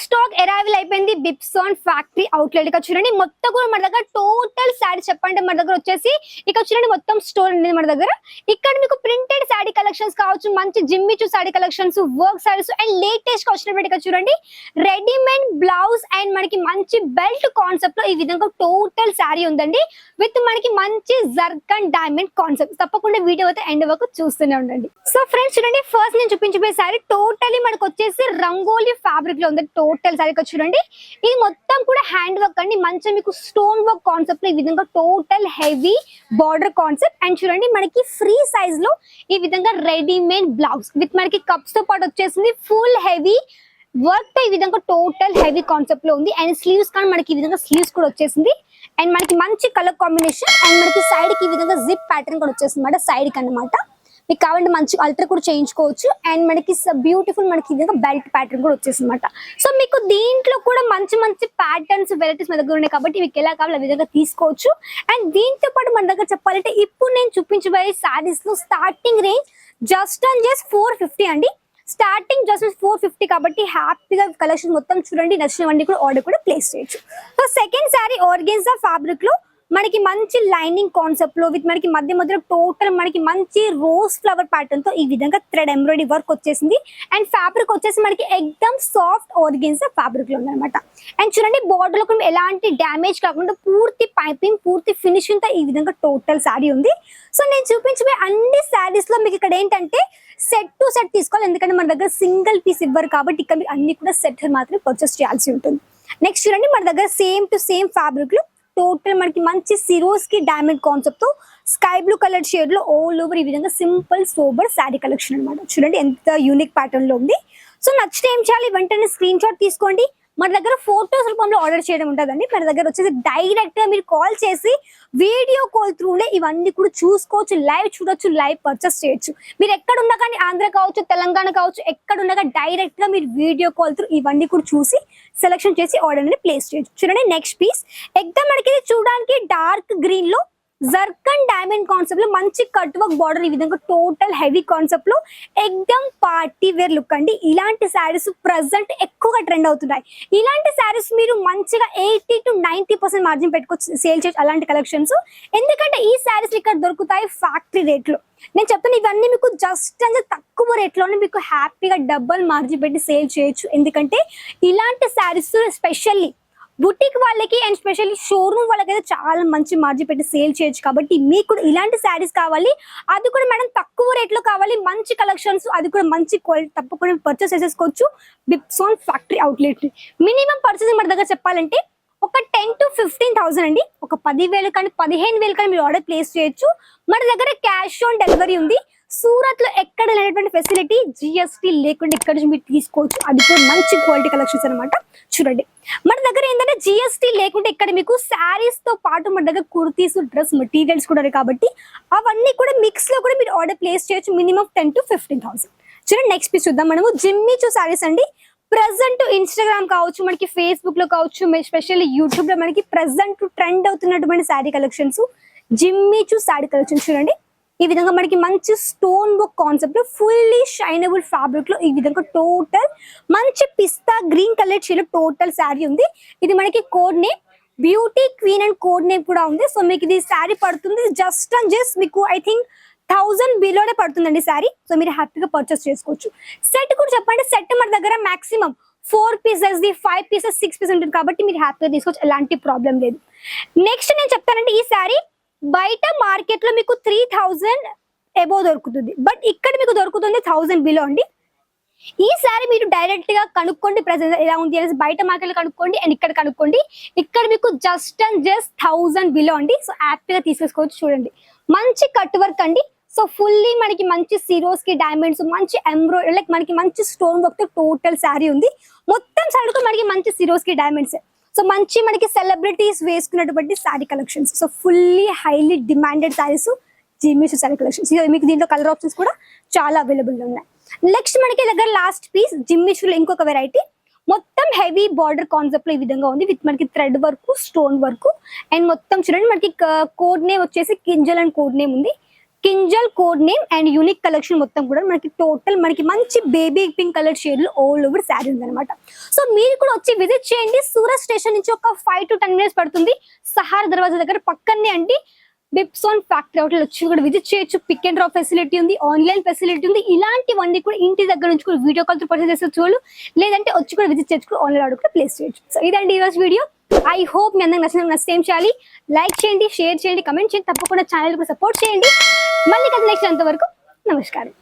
Stock arrival అయిపోయింది బిప్సాన్ factory outlet. ఇక్కడ చూడండి మొత్తం కూడా మన దగ్గర టోటల్ శారీ చెప్పండి మన దగ్గర వచ్చేసి ఇక్కడ చూడండి మొత్తం స్టోర్ ఉంది మన దగ్గర. ఇక్కడ మీకు ప్రింటెడ్ శారీ కలెక్షన్స్ కావచ్చు, మంచి Jimmy Choo sari collections, work saris and latest గా వచ్చినప్పుడు ఇక్కడ చూడండి రెడీమేడ్ బ్లౌజ్ అండ్ మనకి మంచి బెల్ట్ కాన్సెప్ట్ లో ఈ విధంగా టోటల్ శారీ ఉందండి విత్ మనకి మంచి జర్కన్ డైమండ్ కాన్సెప్ట్. తప్పకుండా వీడియో అయితే ఎండ్ వరకు చూస్తూనే ఉండండి. సో ఫ్రెండ్స్ చూడండి ఫస్ట్ నేను చూపించబోయే శారీ టోటలీ మనకు వచ్చేసి రంగోలీ ఫ్యాబ్రిక్ లో ఉంది. టోటల్ శారీ చూడండి ఇది మొత్తం కూడా హ్యాండ్ వర్క్ అండి, మంచిగా మీకు స్టోన్ వర్క్ కాన్సెప్ట్ లో ఈ విధంగా total heavy border concept. And చూడండి మనకి ఫ్రీ సైజ్ లో ఈ విధంగా రెడీమేడ్ బ్లౌజ్ విత్ మనకి కప్స్ తో పాటు వచ్చేసింది ఫుల్ హెవీ వర్క్ తో ఈ విధంగా టోటల్ హెవీ కాన్సెప్ట్ లో ఉంది. అండ్ స్లీవ్స్ కానీ మనకి ఈ విధంగా స్లీవ్స్ కూడా వచ్చేసింది. అండ్ మనకి మంచి కలర్ కాంబినేషన్ అండ్ మనకి సైడ్ కి ఈ విధంగా జిప్ ప్యాటర్న్ కూడా వచ్చేసింది అనమాట సైడ్ కి అన్నమాట. మీకు కావాలంటే మంచి అల్టర్ కూడా చేయించుకోవచ్చు. అండ్ మనకి బ్యూటిఫుల్ మనకి ఈ విధంగా బెల్ట్ ప్యాటర్న్ కూడా వచ్చేసింది అనమాట. సో మీకు దీంట్లో కూడా మంచి మంచి ప్యాటర్న్స్ వెరైటీస్ మన దగ్గర ఉన్నాయి కాబట్టి మీకు ఎలా కావాలో ఆ విధంగా తీసుకోవచ్చు. అండ్ దీంతో పాటు మన దగ్గర చెప్పాలంటే ఇప్పుడు నేను చూపించబోయే శారీస్ లో starting range just and just 450 అండి. స్టార్టింగ్ జస్ట్ 450 కాబట్టి హ్యాపీగా కలెక్షన్ మొత్తం చూడండి, నచ్చినవన్నీ కూడా ఆర్డర్ కూడా ప్లేస్ చేయొచ్చు. So second sari organza fabric లో మనకి మంచి లైనింగ్ కాన్సెప్ట్ లో విత్ మనకి మధ్య మధ్యలో టోటల్ మనకి మంచి రోజ్ ఫ్లవర్ ప్యాటర్న్ తో ఈ విధంగా థ్రెడ్ ఎంబ్రాయిడరీ వర్క్ వచ్చేసింది. అండ్ ఫ్యాబ్రిక్ వచ్చేసి మనకి ఎక్దమ్ సాఫ్ట్ ఆర్గెన్జా ఫ్యాబ్రిక్ లో ఉందన్నమాట. అండ్ చూడండి బోర్డర్ లో ఎలాంటి డ్యామేజ్ కాకుండా పూర్తి పైపింగ్ పూర్తి ఫినిషింగ్ తో ఈ విధంగా టోటల్ శారీ ఉంది. సో నేను చూపించే అన్ని శారీస్ లో మీకు ఇక్కడ ఏంటంటే సెట్ టు సెట్ తీసుకోవాలి, ఎందుకంటే మన దగ్గర సింగిల్ పీస్ ఇవ్వరు కాబట్టి ఇక్కడ మీకు అన్ని కూడా సెట్ మాత్రమే పర్చేస్ చేయాల్సి ఉంటుంది. నెక్స్ట్ చూడండి మన దగ్గర సేమ్ టు సేమ్ ఫ్యాబ్రిక్ లో టోటల్ మనకి మంచి సిరోస్ కి డైమండ్ కాన్సెప్ట్ తో స్కై బ్లూ కలర్ షేడ్ లో ఆల్ ఓవర్ ఈ విధంగా సింపుల్ సోబర్ శారీ కలెక్షన్ అనమాట. చూడండి ఎంత యూనిక్ ప్యాటర్న్ లో ఉంది. సో నచ్చితే ఏం చేయాలి, వెంటనే స్క్రీన్ షాట్ తీసుకోండి. మన దగ్గర ఫోటోస్ రూపంలో ఆర్డర్ చేయడం ఉంటుందండి. మన దగ్గర వచ్చేసి డైరెక్ట్ గా మీరు కాల్ చేసి వీడియో కాల్ త్రూనే ఇవన్నీ కూడా చూసుకోవచ్చు, లైవ్ చూడొచ్చు, లైవ్ పర్చేస్ చేయొచ్చు. మీరు ఎక్కడ ఉన్నా కానీ ఆంధ్ర కావచ్చు, తెలంగాణ కావచ్చు, ఎక్కడ ఉన్నా కానీ డైరెక్ట్ గా మీరు వీడియో కాల్ త్రూ ఇవన్నీ కూడా చూసి సెలెక్షన్ చేసి ఆర్డర్ అనేది ప్లేస్ చేయొచ్చు. చూడండి నెక్స్ట్ పీస్ ఎగ్దమ్ మనకి చూడడానికి డార్క్ గ్రీన్ లో జర్కన్ డైమండ్ కాన్సెప్ట్ లో మంచి కట్ వర్క్ బార్డర్ ఈ విధంగా టోటల్ హెవీ కాన్సెప్ట్ లో ఎగ్దమ్ పార్టీ వేర్ లుక్ అండి. ఇలాంటి శారీస్ ప్రెసెంట్ ఎక్కువగా ట్రెండ్ అవుతున్నాయి. ఇలాంటి శారీస్ మీరు మంచిగా 80 to 90% మార్జిన్ పెట్టుకోవచ్చు, సేల్ చేయొచ్చు అలాంటి కలెక్షన్స్. ఎందుకంటే ఈ శారీస్ ఇక్కడ దొరుకుతాయి ఫ్యాక్టరీ రేట్ లో. నేను చెప్తాను ఇవన్నీ మీకు జస్ట్ అంటే తక్కువ రేట్ లోనే మీకు హ్యాపీగా డబుల్ మార్జిన్ పెట్టి సేల్ చేయొచ్చు. ఎందుకంటే ఇలాంటి శారీస్ స్పెషల్లీ బుటిక్ వాళ్ళకి అండ్ స్పెషల్లీ షోరూమ్ వాళ్ళకి అయితే చాలా మంచి మార్జిన్ పెట్టి సేల్ చేయొచ్చు. కాబట్టి మీకు కూడా ఇలాంటి శారీస్ కావాలి, అది కూడా మేడం తక్కువ రేట్ లో కావాలి, మంచి కలెక్షన్స్, అది కూడా మంచి క్వాలిటీ, తప్పకుండా పర్చేస్ చేసేసుకోవచ్చు బిప్సాన్ ఫ్యాక్టరీ అవుట్లెట్. మినిమం పర్చేసింగ్ మన దగ్గర చెప్పాలంటే ఒక 10 to 15,000 అండి. ఒక 10,000 కానీ 15,000 కానీ మీరు ఆర్డర్ ప్లేస్ చేయొచ్చు. మన దగ్గర క్యాష్ ఆన్ డెలివరీ ఉంది. సూరత్ లో ఎక్కడ లేనటువంటి ఫెసిలిటీ జిఎస్టీ లేకుండా ఇక్కడ నుంచి మీరు తీసుకోవచ్చు. అది కూడా మంచి క్వాలిటీ కలెక్షన్స్ అనమాట. చూడండి మన దగ్గర ఏంటంటే జిఎస్టీ లేకుండా ఇక్కడ మీకు శారీస్ తో పాటు మన దగ్గర కుర్తీస్, డ్రెస్ మెటీరియల్స్ కూడా కాబట్టి అవన్నీ కూడా మిక్స్ లో కూడా మీరు ఆర్డర్ ప్లేస్ చేయొచ్చు. Minimum 10 to 15,000. చూడండి నెక్స్ట్ పీస్ చూద్దాం. మనము జిమ్మిచూ శారీస్ అండి. ప్రెసెంట్ ఇన్స్టాగ్రామ్ కావచ్చు, మనకి ఫేస్బుక్ లో కావచ్చు, స్పెషల్లీ యూట్యూబ్ లో మనకి ప్రెసెంట్ ట్రెండ్ అవుతున్నటువంటి sari collections Jimmy Choo sari collections. చూడండి ఈ విధంగా మనకి మంచి stone work concept fully shinable fabric లో ఈ విధంగా టోటల్ మంచి పిస్తా green colour shade total sari ఉంది. ఇది మనకి code name beauty queen and code name కూడా ఉంది. సో మీకు ఇది శారీ పడుతుంది జస్ట్ అండ్ జస్ట్ మీకు ఐ థింక్ 1000 బిలోనే పడుతుందండి శారీ. సో మీరు హ్యాపీగా పర్చేస్ చేసుకోవచ్చు. సెట్ కూడా చెప్పండి, సెట్ మన దగ్గర మాక్సిమం 4 pieces, 5 pieces, 6 pieces ఉంటుంది కాబట్టి మీరు హ్యాపీగా తీసుకోవచ్చు, ఎలాంటి ప్రాబ్లం లేదు. నెక్స్ట్ నేను చెప్తానంటే ఈ శారీ బయట మార్కెట్ లో మీకు 3000 అబోవ్ దొరుకుతుంది, బట్ ఇక్కడ మీకు దొరుకుతుంది 1000 బిలో అండి. ఈ శారీ మీరు డైరెక్ట్ గా కనుక్కోండి ప్రెసెంట్ ఎలా ఉంది అనేసి, బయట మార్కెట్ లో కనుక్కోండి అండ్ ఇక్కడ కనుక్కోండి. ఇక్కడ మీకు జస్ట్ అండ్ జస్ట్ 1000 బిలో అండి. సో హ్యాపీగా తీసేసుకోవచ్చు. చూడండి మంచి కట్ వర్క్ అండి. సో ఫుల్లీ మనకి మంచి సిరోస్ కి డైమండ్స్, మంచి ఎంబ్రాయిడరీ లైక్ మనకి మంచి స్టోన్ వర్క్ తో టోటల్ శారీ ఉంది. మొత్తం సైడ్ మనకి మంచి సిరోస్ కి డైమండ్స్. సో మంచి మనకి సెలబ్రిటీస్ వేసుకున్నటువంటి sari collections. So fully highly demanded saris Jimmy Choo sari collections. మీకు దీంట్లో కలర్ ఆప్షన్స్ కూడా చాలా అవైలబుల్ ఉన్నాయి. నెక్స్ట్ మనకి దగ్గర లాస్ట్ పీస్ జిమ్మిచూలో ఇంకొక వెరైటీ మొత్తం హెవీ బార్డర్ కాన్సెప్ట్ లో ఈ విధంగా ఉంది విత్ మనకి thread work, stone work and మొత్తం చూడండి మనకి కోడ్ నేమ్ వచ్చేసి కింజల్ అండ్ కోడ్ నేమ్ ఉంది. Kinzhal code name and unique collection మొత్తం కూడా మనకి టోటల్ మనకి మంచి బేబీ పింక్ కలర్ షేడ్ లో ఆల్ ఓవర్ శారీ ఉంది అనమాట. సో మీరు కూడా వచ్చి విజిట్ చేయండి. సూరత్ స్టేషన్ నుంచి ఒక 5 to 10 minutes పడుతుంది. సహార్ దర్వాజా దగ్గర పక్కనే అండి బిప్సోన్ ఫ్యాక్టరీ అవుట్లెట్ వచ్చి కూడా విజిట్ చేయొచ్చు. పిక్ అండ్ డ్రాప్ ఫెసిలిటీ ఉంది, ఆన్లైన్ ఫెసిలిటీ ఉంది. ఇలాంటివన్నీ కూడా ఇంటి దగ్గర నుంచి కూడా వీడియో కాల్ తో పర్చేస్ చేసుకోవచ్చు, లేదంటే వచ్చి కూడా విజిట్ చేయొచ్చు, ఆన్లైన్ ఆర్డర్ కూడా ప్లేస్ చేయొచ్చు. సో ఇదండి ఈరోజు వీడియో. ఐ హోప్ మీ అందరికి నచ్చితే ఏం చేయాలి, లైక్ చేయండి, షేర్ చేయండి, కమెంట్ చేయండి, తప్పకుండా ఛానల్ కూడా సపోర్ట్ చేయండి. మళ్ళీ కదా నెక్స్ట్ అంతవరకు నమస్కారం.